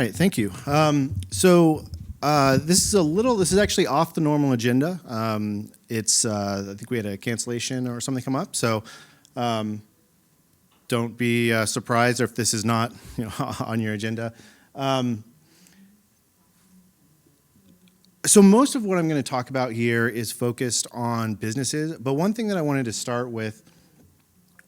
right, thank you. This is actually off the normal agenda. I think we had a cancellation or something come up, so don't be surprised if this is not on your agenda. So most of what I'm going to talk about here is focused on businesses, but one thing that I wanted to start with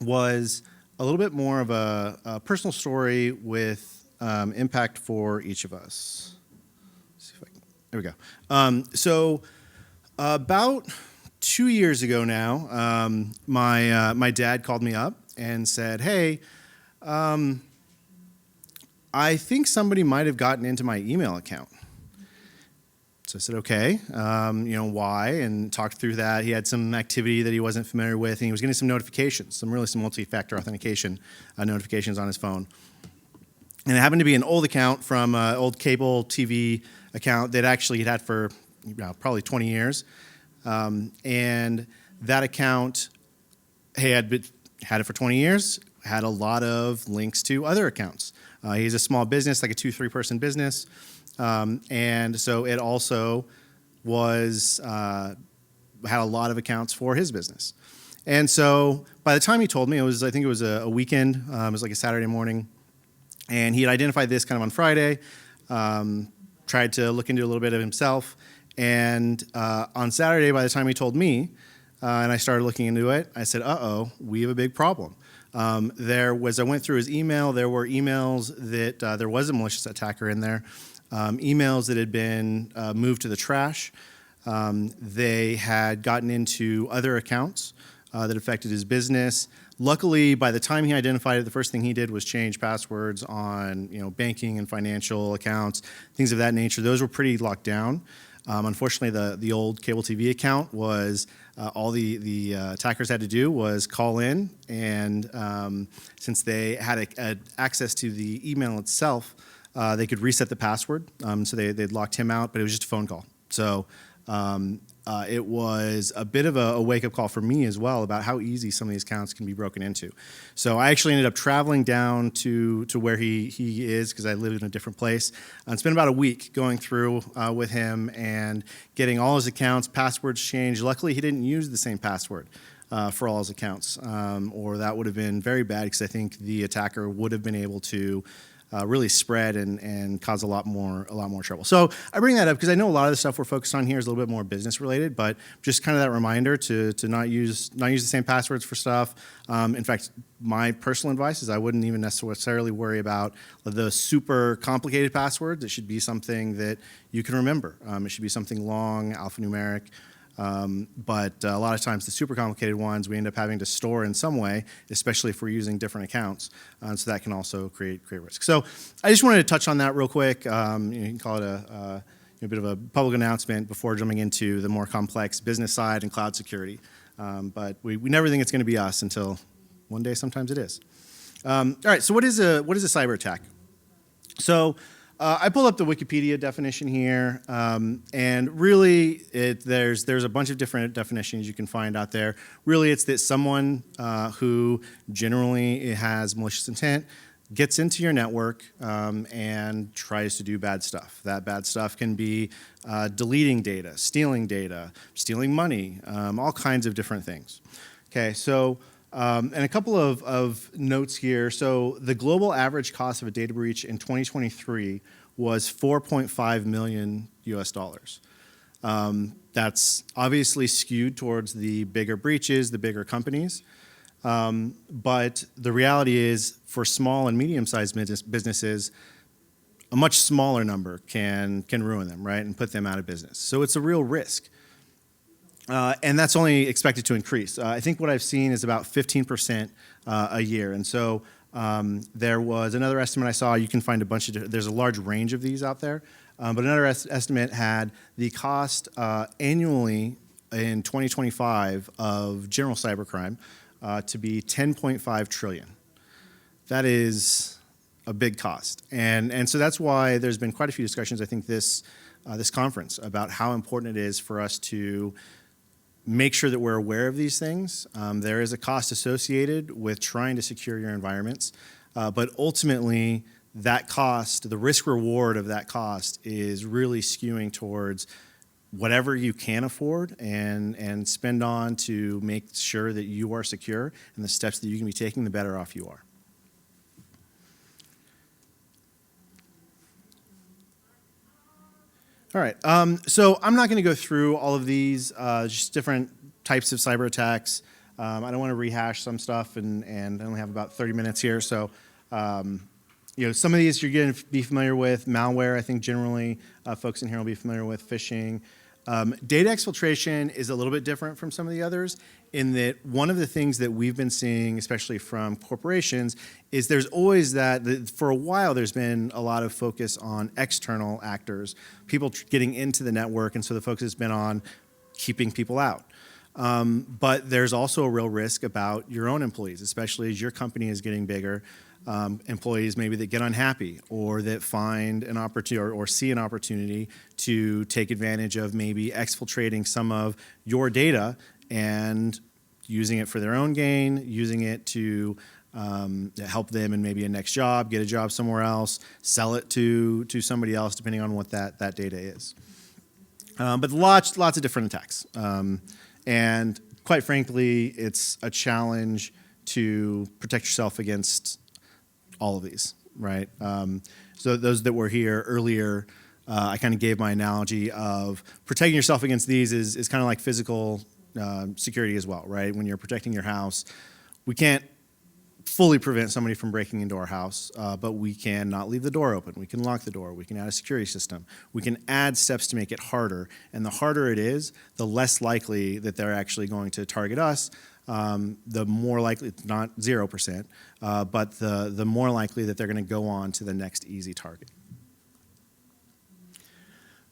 was a little bit more of a personal story with impact for each of us. Let's see if I can, there we go. About 2 years ago now, my dad called me up and said, "Hey, I think somebody might have gotten into my email account." So I said, "Okay, why?" And talked through that. He had some activity that he wasn't familiar with, and he was getting some notifications, some multi-factor authentication notifications on his phone. And it happened to be an old account from an old cable TV account that actually he'd had for probably 20 years. And that account, he had it for 20 years, had a lot of links to other accounts. He's a small business, like a 2-3 person business. And so it also was had a lot of accounts for his business. And so by the time he told me, I think it was a weekend, it was like a Saturday morning, and he had identified this kind of on Friday, tried to look into a little bit of himself, and on Saturday, by the time he told me, and I started looking into it, I said, "Uh-oh, we have a big problem." I went through his email, there were emails that there was a malicious attacker in there. Emails that had been moved to the trash. They had gotten into other accounts that affected his business. Luckily, by the time he identified it, the first thing he did was change passwords on banking and financial accounts, things of that nature. Those were pretty locked down. Unfortunately, the old cable TV account was all the attackers had to do was call in, and since they had access to the email itself, they could reset the password, so they'd locked him out, but it was just a phone call. So it was a bit of a wake-up call for me as well about how easy some of these accounts can be broken into. So I actually ended up traveling down to where he is, because I lived in a different place, and spent about a week going through with him and getting all his accounts, passwords changed. Luckily, he didn't use the same password for all his accounts, or that would have been very bad, because I think the attacker would have been able to really spread and cause a lot more trouble. So I bring that up because I know a lot of the stuff we're focused on here is a little bit more business related, but just kind of that reminder to not use the same passwords for stuff. In fact, my personal advice is I wouldn't even necessarily worry about the super complicated passwords. It should be something that you can remember. It should be something long, alphanumeric. But a lot of times the super complicated ones we end up having to store in some way, especially if we're using different accounts, so that can also create risk. So I just wanted to touch on that real quick. You can call it a bit of a public announcement before jumping into the more complex business side and cloud security. But we never think it's going to be us until one day sometimes it is. All right, so what is a cyber attack? So I pulled up the Wikipedia definition here, and really there's a bunch of different definitions you can find out there. Really, it's that someone who generally has malicious intent gets into your network and tries to do bad stuff. That bad stuff can be deleting data, stealing money, all kinds of different things. Okay, so and a couple of notes here. So the global average cost of a data breach in 2023 was $4.5 million US. That's obviously skewed towards the bigger breaches, the bigger companies. But the reality is, for small and medium-sized businesses, a much smaller number can ruin them, right, and put them out of business. So it's a real risk. And that's only expected to increase. I think what I've seen is about 15% a year. And so there was another estimate I saw. You can find a bunch of there's a large range of these out there. But another estimate had the cost annually in 2025 of general cybercrime to be $10.5 trillion. That is a big cost. And so that's why there's been quite a few discussions, I think, this conference about how important it is for us to make sure that we're aware of these things. There is a cost associated with trying to secure your environments, but ultimately that cost, the risk reward of that cost is really skewing towards whatever you can afford and spend on to make sure that you are secure, and the steps that you can be taking, the better off you are. All right, so I'm not going to go through all of these, just different types of cyber attacks. I don't want to rehash some stuff, and I only have about 30 minutes here. So, some of these you're going to be familiar with. Malware, I think generally folks in here will be familiar with. Phishing. Data exfiltration is a little bit different from some of the others in that one of the things that we've been seeing, especially from corporations, is there's always that for a while there's been a lot of focus on external actors, people getting into the network, and so the focus has been on keeping people out. But there's also a real risk about your own employees, especially as your company is getting bigger. Employees maybe that get unhappy or that find an opportunity or see an opportunity to take advantage of maybe exfiltrating some of your data and using it for their own gain, using it to help them in maybe a next job, get a job somewhere else, sell it to somebody else, depending on what that data is. But lots of different attacks. And quite frankly, it's a challenge to protect yourself against all of these, right? So those that were here earlier, I kind of gave my analogy of protecting yourself against these is kind of like physical security as well, right? When you're protecting your house, we can't fully prevent somebody from breaking into our house, but we can not leave the door open. We can lock the door. We can add a security system. We can add steps to make it harder. And the harder it is, the less likely that they're actually going to target us. The more likely, not 0%, but the more likely that they're going to go on to the next easy target.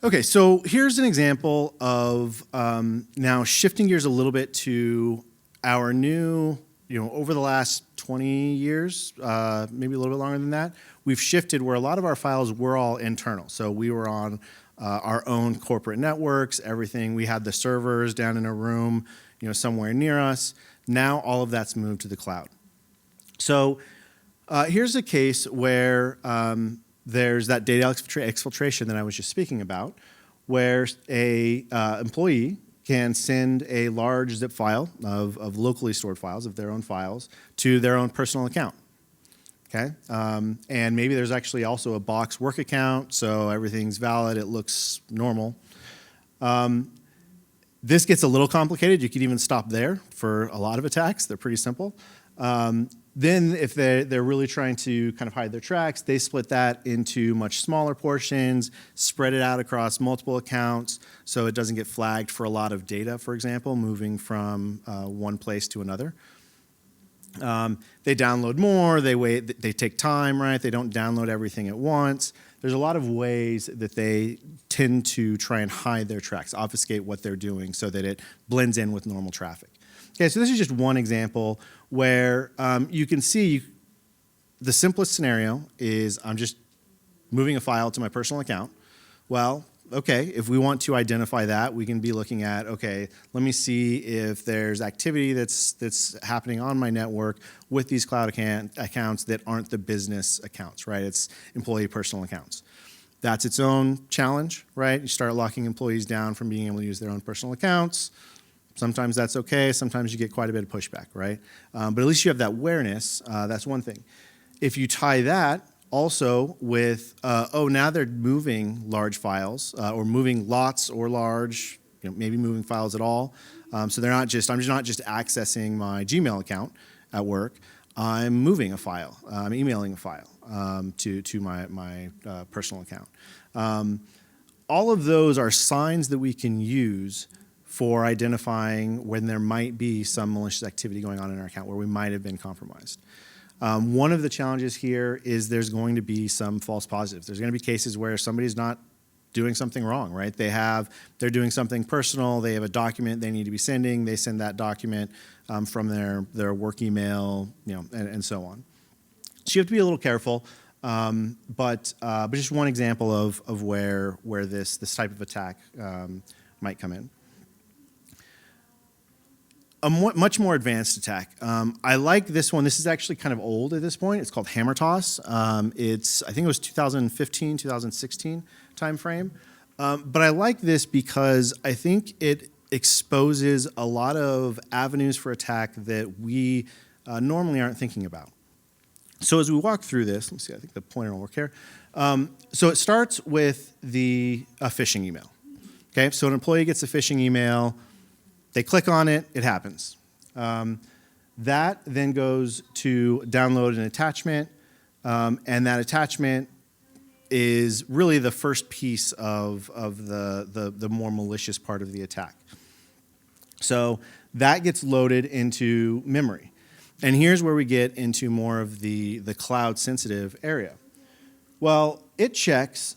Okay, so here's an example of now shifting gears a little bit to our new, over the last 20 years, maybe a little bit longer than that, we've shifted where a lot of our files were all internal. So we were on our own corporate networks, everything. We had the servers down in a room, somewhere near us. Now all of that's moved to the cloud. So here's a case where there's that data exfiltration that I was just speaking about, where a employee can send a large zip file of locally stored files, of their own files, to their own personal account. Okay, and maybe there's actually also a box work account, so everything's valid, it looks normal. This gets a little complicated. You could even stop there for a lot of attacks. They're pretty simple. Then if they're really trying to kind of hide their tracks, they split that into much smaller portions, spread it out across multiple accounts so it doesn't get flagged for a lot of data, for example, moving from one place to another. They download more, they take time, right? They don't download everything at once. There's a lot of ways that they tend to try and hide their tracks, obfuscate what they're doing so that it blends in with normal traffic. Okay, so this is just one example where you can see the simplest scenario is I'm just moving a file to my personal account. Well, okay, if we want to identify that, we can be looking at, okay, let me see if there's activity that's happening on my network with these cloud accounts that aren't the business accounts, right? It's employee personal accounts. That's its own challenge, right? You start locking employees down from being able to use their own personal accounts. Sometimes that's okay. Sometimes you get quite a bit of pushback, right? But at least you have that awareness. That's one thing. If you tie that also with, now they're moving large files or moving lots or large, maybe moving files at all. So they're not just, I'm just not just accessing my Gmail account at work. I'm moving a file. I'm emailing a file to my personal account. All of those are signs that we can use for identifying when there might be some malicious activity going on in our account where we might have been compromised. One of the challenges here is there's going to be some false positives. There's going to be cases where somebody's not doing something wrong, right? They're doing something personal, they have a document they need to be sending, they send that document from their work email, and so on. So you have to be a little careful, but just one example of where this type of attack might come in. a much more advanced attack. I like this one. This is actually kind of old at this point. It's called Hammer Toss. I think it was 2015, 2016 timeframe. But I like this because I think it exposes a lot of avenues for attack that we normally aren't thinking about. So as we walk through this, let's see, I think the pointer will work here. So it starts with a phishing email. Okay, so an employee gets a phishing email. They click on it, it happens. That then goes to download an attachment, and that attachment is really the first piece of the more malicious part of the attack. So that gets loaded into memory. And here's where we get into more of the cloud-sensitive area. Well, it checks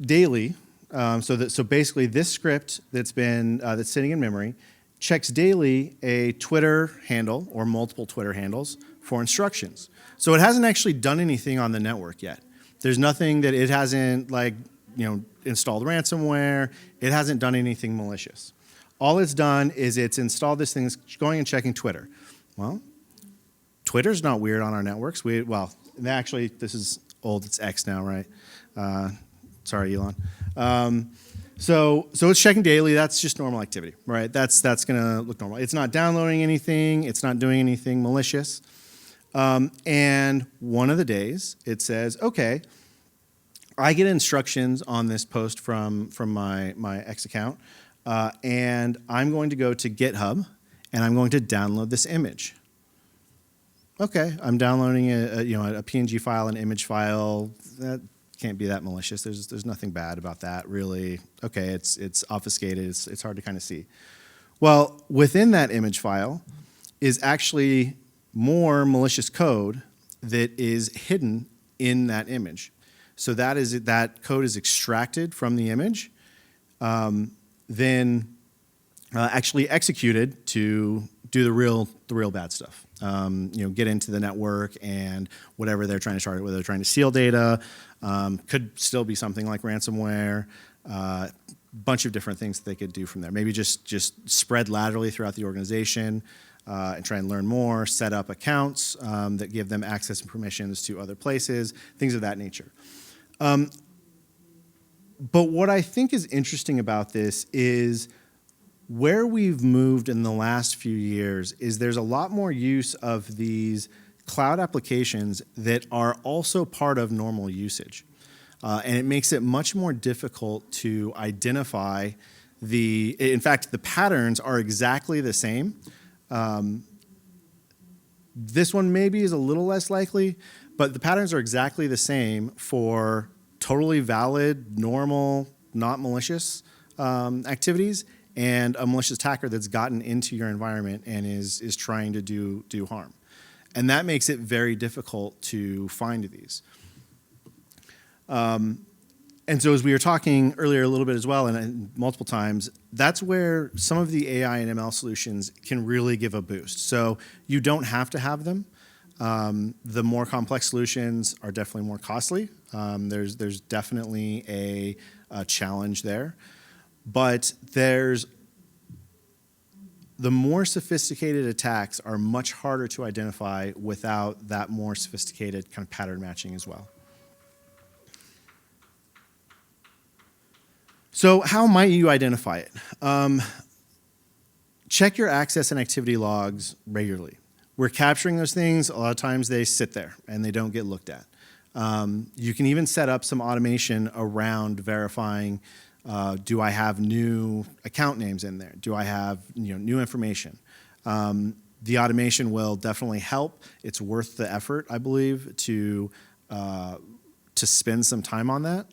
daily, so basically this script that's sitting in memory checks daily a Twitter handle or multiple Twitter handles for instructions. So it hasn't actually done anything on the network yet. There's nothing that it hasn't installed ransomware. It hasn't done anything malicious. All it's done is it's installed this thing, it's going and checking Twitter. Well, Twitter's not weird on our networks. Actually, this is old. It's X now, right? Sorry, Elon. So it's checking daily. That's just normal activity, right? That's going to look normal. It's not downloading anything. It's not doing anything malicious. And one of the days, it says, okay, I get instructions on this post from my X account, and I'm going to go to GitHub, and I'm going to download this image. Okay, I'm downloading a PNG file, an image file. That can't be that malicious. There's nothing bad about that, really. Okay, it's obfuscated. It's hard to kind of see. Well, within that image file is actually more malicious code that is hidden in that image. So that code is extracted from the image, then actually executed to do the real bad stuff. Get into the network and whatever they're trying to target, whether they're trying to steal data, could still be something like ransomware, bunch of different things that they could do from there. Maybe just spread laterally throughout the organization and try and learn more, set up accounts that give them access and permissions to other places, things of that nature. But what I think is interesting about this is where we've moved in the last few years is there's a lot more use of these cloud applications that are also part of normal usage. And it makes it much more difficult to identify in fact, the patterns are exactly the same. This one maybe is a little less likely, but the patterns are exactly the same for totally valid, normal, not malicious activities, and a malicious attacker that's gotten into your environment and is trying to do harm. And that makes it very difficult to find these. And so as we were talking earlier a little bit as well, and multiple times, that's where some of the AI and ML solutions can really give a boost. So you don't have to have them. The more complex solutions are definitely more costly. There's definitely a challenge there. But the more sophisticated attacks are much harder to identify without that more sophisticated kind of pattern matching as well. So how might you identify it? Check your access and activity logs regularly. We're capturing those things. A lot of times they sit there and they don't get looked at. You can even set up some automation around verifying, do I have new account names in there? Do I have new information? The automation will definitely help. It's worth the effort, I believe, to spend some time on that,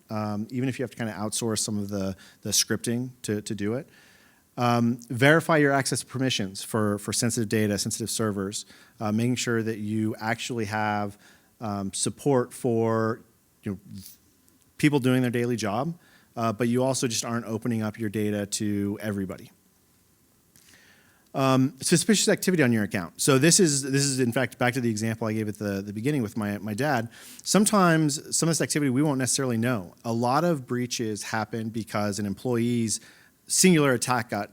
even if you have to kind of outsource some of the scripting to do it. Verify your access permissions for sensitive data, sensitive servers, making sure that you actually have support for people doing their daily job, but you also just aren't opening up your data to everybody. Suspicious activity on your account. So this is in fact back to the example I gave at the beginning with my dad. Sometimes some of this activity we won't necessarily know. A lot of breaches happen because an employee's singular attack got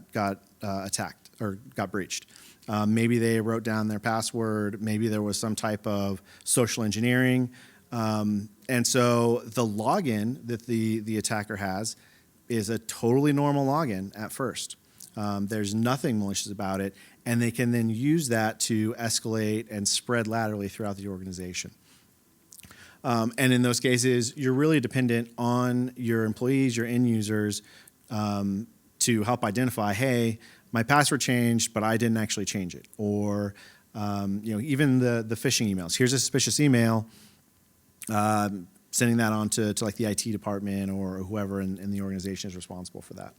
attacked or got breached. Maybe they wrote down their password. Maybe there was some type of social engineering. And so the login that the attacker has is a totally normal login at first. There's nothing malicious about it, and they can then use that to escalate and spread laterally throughout the organization. And in those cases, you're really dependent on your employees, your end users, to help identify, hey, my password changed, but I didn't actually change it. Or even the phishing emails. Here's a suspicious email. Sending that on to like the IT department or whoever in the organization is responsible for that.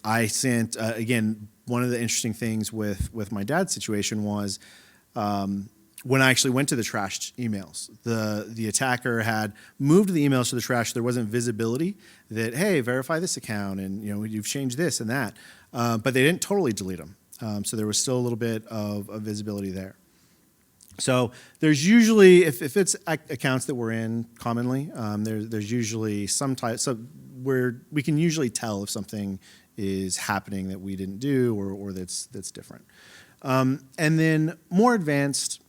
I sent, again, one of the interesting things with my dad's situation was when I actually went to the trashed emails, the attacker had moved the emails to the trash. There wasn't visibility that, hey, verify this account and you've changed this and that. But they didn't totally delete them. So there was still a little bit of visibility there. So there's usually, if it's accounts that we're in commonly, there's usually some type, so where we can usually tell if something is happening that we didn't do or that's different. And then more advanced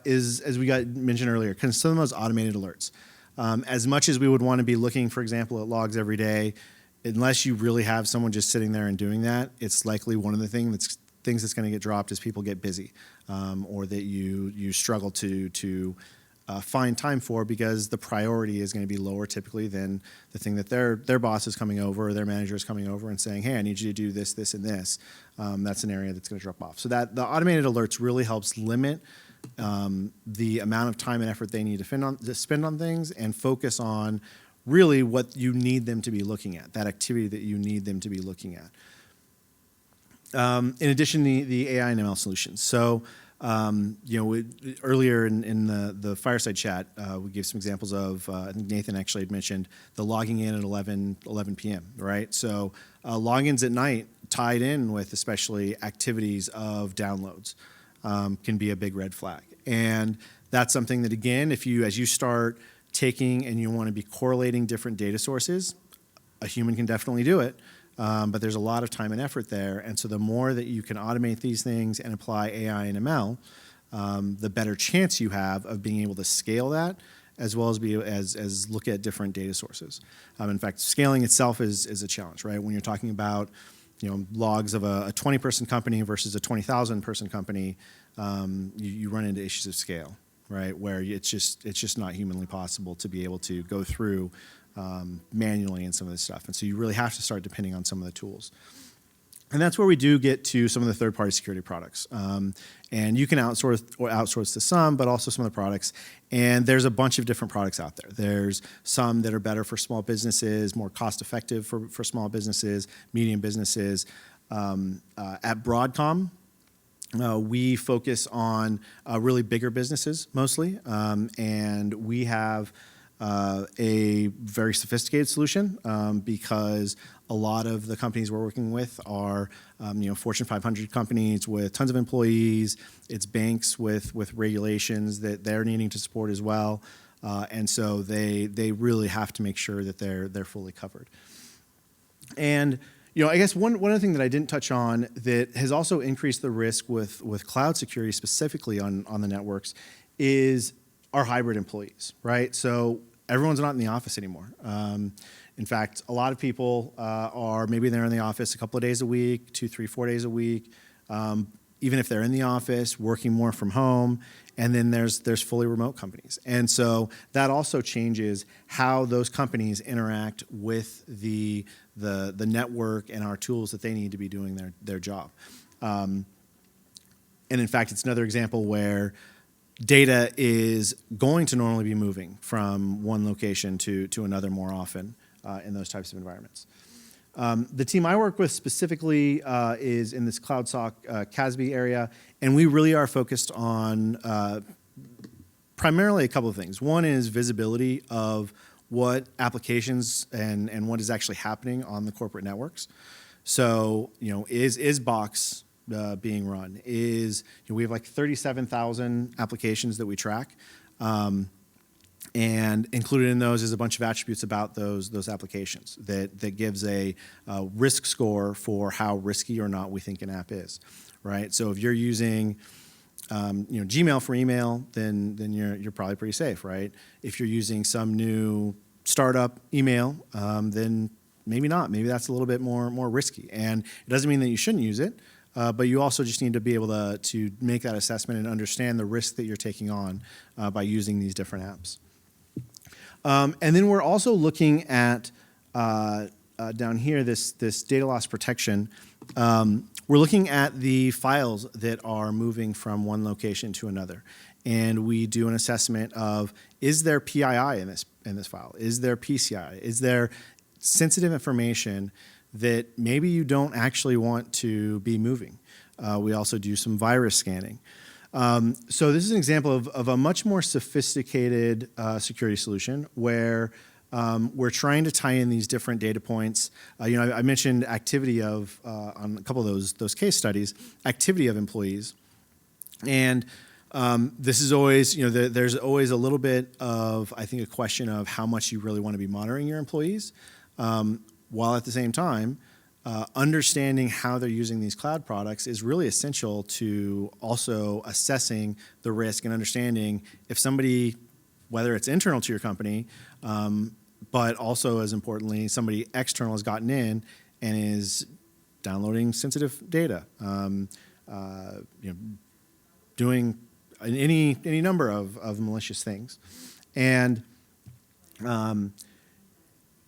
is, as we got mentioned earlier, kind of some of those automated alerts. As much as we would want to be looking, for example, at logs every day, unless you really have someone just sitting there and doing that, it's likely one of the things that's going to get dropped as people get busy, or that you struggle to find time for because the priority is going to be lower typically than the thing that their boss is coming over or their manager is coming over and saying, hey, I need you to do this, this, and this. That's an area that's going to drop off. So that the automated alerts really helps limit the amount of time and effort they need to spend on things and focus on really what you need them to be looking at, that activity that you need them to be looking at. In addition, the AI and ML solutions. So, earlier in the fireside chat, we gave some examples of, I think Nathan actually had mentioned the logging in at 11 p.m., right? So logins at night tied in with especially activities of downloads can be a big red flag. And that's something that, again, as you start taking and you want to be correlating different data sources, a human can definitely do it. But there's a lot of time and effort there, and so the more that you can automate these things and apply AI and ML, the better chance you have of being able to scale that, as well as look at different data sources. In fact, scaling itself is a challenge, right? When you're talking about logs of a 20-person company versus a 20,000-person company, you run into issues of scale, right? Where it's just not humanly possible to be able to go through manually in some of this stuff. And so you really have to start depending on some of the tools. And that's where we do get to some of the third-party security products. And you can outsource to some, but also some of the products. And there's a bunch of different products out there. There's some that are better for small businesses, more cost-effective for small businesses, medium businesses. At Broadcom, we focus on really bigger businesses mostly. And we have a very sophisticated solution because a lot of the companies we're working with are Fortune 500 companies with tons of employees. It's banks with regulations that they're needing to support as well, and so they really have to make sure that they're fully covered. And I guess one other thing that I didn't touch on that has also increased the risk with cloud security specifically on the networks is our hybrid employees, right? So everyone's not in the office anymore. In fact, a lot of people are maybe they're in the office a couple of days a week, 2, 3, 4 days a week. Even if they're in the office, working more from home, and then there's fully remote companies. And so that also changes how those companies interact with the network and our tools that they need to be doing their job. And in fact, it's another example where data is going to normally be moving from one location to another more often in those types of environments. The team I work with specifically is in this Cloud SOC CASB area, and we really are focused on primarily a couple of things. One is visibility of what applications and what is actually happening on the corporate networks. So, is Box being run? We have like 37,000 applications that we track, and included in those is a bunch of attributes about those applications that gives a risk score for how risky or not we think an app is, right? So if you're using Gmail for email, then you're probably pretty safe, right? If you're using some new startup email, then maybe not. Maybe that's a little bit more risky. And it doesn't mean that you shouldn't use it, but you also just need to be able to make that assessment and understand the risk that you're taking on by using these different apps. And then we're also looking at down here this data loss protection. We're looking at the files that are moving from one location to another, and we do an assessment of, is there PII in this file? Is there PCI? Is there sensitive information that maybe you don't actually want to be moving? We also do some virus scanning. So this is an example of a much more sophisticated security solution where we're trying to tie in these different data points. I mentioned activity of, on a couple of those case studies, activity of employees. And this is always, there's always a little bit of, I think, a question of how much you really want to be monitoring your employees, while at the same time, understanding how they're using these cloud products is really essential to also assessing the risk and understanding if somebody, whether it's internal to your company, but also as importantly, somebody external has gotten in and is downloading sensitive data, doing any number of malicious things. And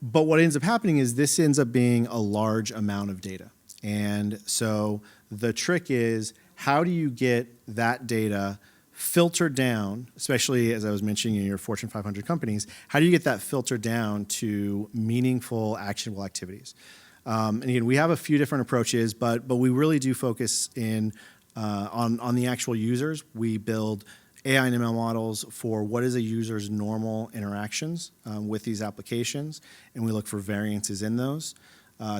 but what ends up happening is this ends up being a large amount of data. And so the trick is, how do you get that data filtered down, especially as I was mentioning in your Fortune 500 companies, how do you get that filtered down to meaningful, actionable activities? And again, we have a few different approaches, but we really do focus in on the actual users. We build AI and ML models for what is a user's normal interactions with these applications, and we look for variances in those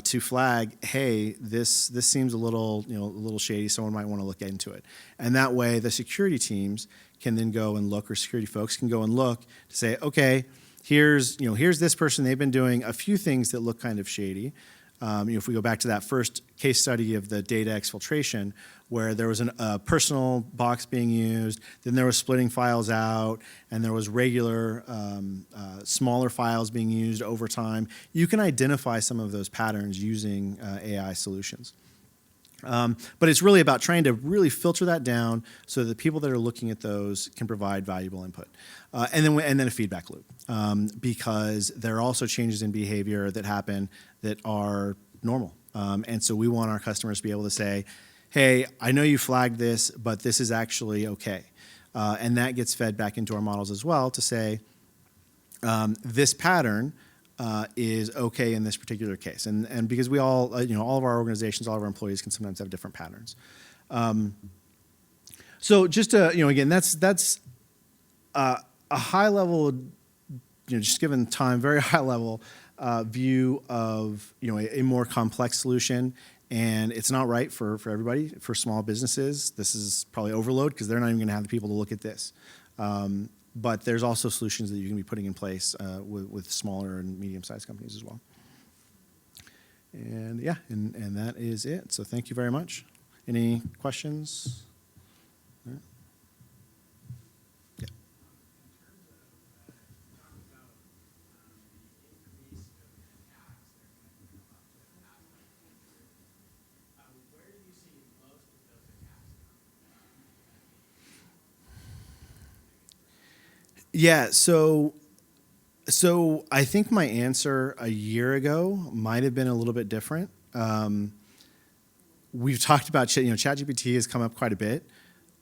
to flag, hey, this seems a little shady. Someone might want to look into it, and that way the security teams can then go and look, or security folks can go and look to say, okay, here's this person. They've been doing a few things that look kind of shady. If we go back to that first case study of the data exfiltration, where there was a personal box being used, then there was splitting files out, and there was regular smaller files being used over time, you can identify some of those patterns using AI solutions. But it's really about trying to really filter that down so that the people that are looking at those can provide valuable input. And then a feedback loop, because there are also changes in behavior that happen that are normal. And so we want our customers to be able to say, hey, I know you flagged this, but this is actually okay. And that gets fed back into our models as well to say, this pattern is okay in this particular case. And because we all, all of our organizations, all of our employees can sometimes have different patterns. So just to, again, that's a high level, just given time, very high level view of, a more complex solution. And it's not right for everybody. For small businesses, this is probably overload because they're not even going to have the people to look at this. But there's also solutions that you can be putting in place with smaller and medium-sized companies as well. And yeah, and that is it. So thank you very much. Any questions? All right. Yeah. Yeah, so I think my answer a year ago might have been a little bit different. We've talked about, ChatGPT has come up quite a bit.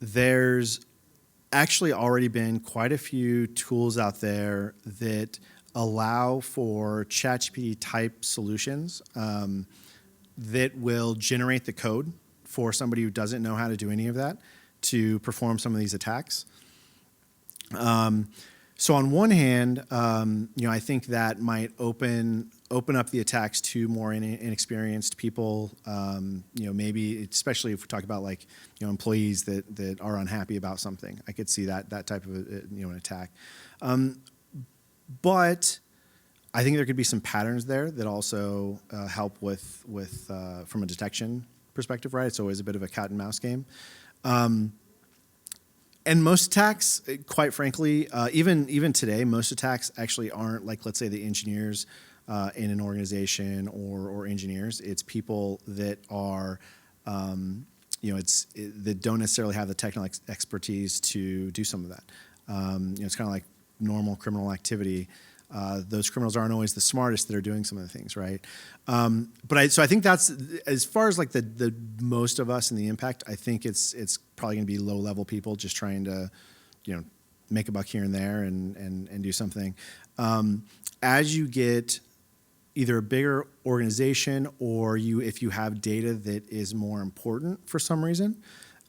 There's actually already been quite a few tools out there that allow for ChatGPT type solutions that will generate the code for somebody who doesn't know how to do any of that to perform some of these attacks. So on one hand, I think that might open up the attacks to more inexperienced people. Maybe especially if we talk about employees that are unhappy about something, I could see that type of an attack. But I think there could be some patterns there that also help with from a detection perspective, right? It's always a bit of a cat and mouse game. And most attacks, quite frankly, even today, most attacks actually aren't like, let's say, the engineers in an organization or engineers. It's people that are, that don't necessarily have the technical expertise to do some of that. It's kind of like normal criminal activity. Those criminals aren't always the smartest that are doing some of the things, right? So I think that's, as far as like the most of us and the impact, I think it's probably going to be low-level people just trying to, make a buck here and there and do something. As you get either a bigger organization or if you have data that is more important for some reason,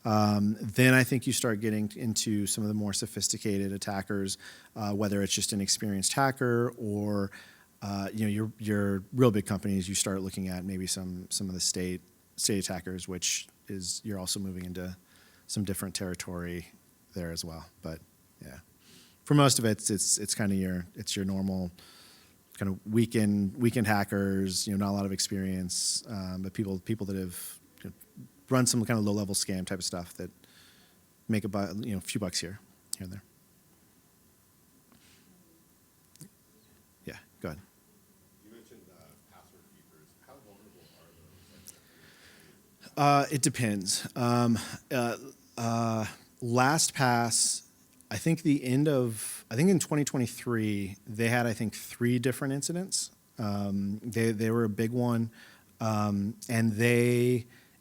then I think you start getting into some of the more sophisticated attackers, whether it's just an experienced hacker or, your real big companies. You start looking at maybe some of the state attackers, which is you're also moving into some different territory there as well. But yeah, for most of it, it's kind of your normal kind of weekend hackers. Not a lot of experience, but people that have run some kind of low-level scam type of stuff that make a few bucks here and there. Yeah, go ahead. You mentioned password keepers. How vulnerable are those? It depends. LastPass, I think in 2023, they had, 3 different incidents. They were a big one, and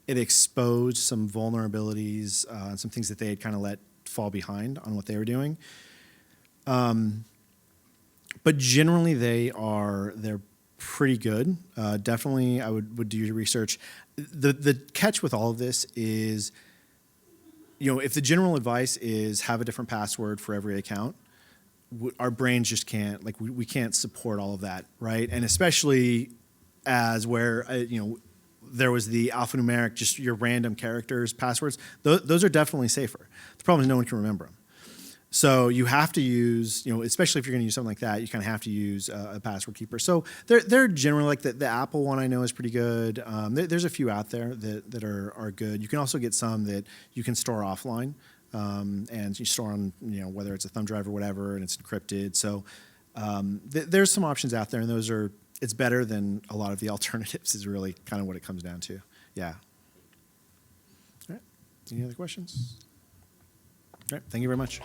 it exposed some vulnerabilities, some things that they had kind of let fall behind on what they were doing. But generally, they're pretty good. Definitely, I would do your research. The catch with all of this is, if the general advice is have a different password for every account, our brains just can't, we can't support all of that, right? And especially as where, there was the alphanumeric, just your random characters, passwords. Those are definitely safer. The problem is no one can remember them. So you have to use, especially if you're going to use something like that, you kind of have to use a password keeper. So they're generally like the Apple one I know is pretty good. There's a few out there that are good. You can also get some that you can store offline, and you store on, whether it's a thumb drive or whatever, and it's encrypted. So there's some options out there, and it's better than a lot of the alternatives is really kind of what it comes down to. Yeah. All right. Any other questions? All right. Thank you very much.